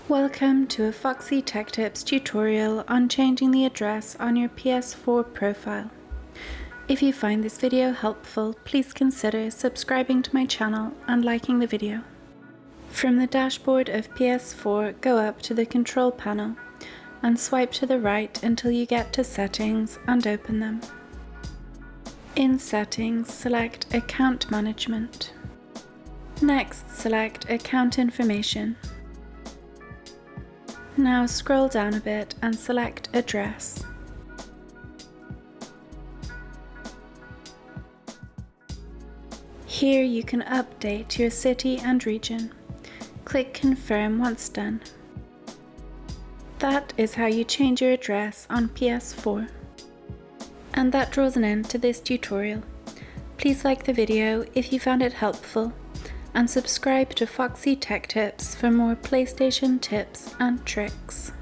Welcome to a Foxy Tech Tips tutorial on changing the address on your PS4 profile. If you find this video helpful, please consider subscribing to my channel and liking the video. From the dashboard of PS4, go up to the control panel and swipe to the right until you get to Settings and open them. In Settings, select Account Management. Next, select Account Information. Now scroll down a bit and select Address. Here you can update your city and region. Click Confirm once done. That is how you change your address on PS4. And that draws an end to this tutorial. Please like the video if you found it helpful, and subscribe to Foxy Tech Tips for more PlayStation tips and tricks.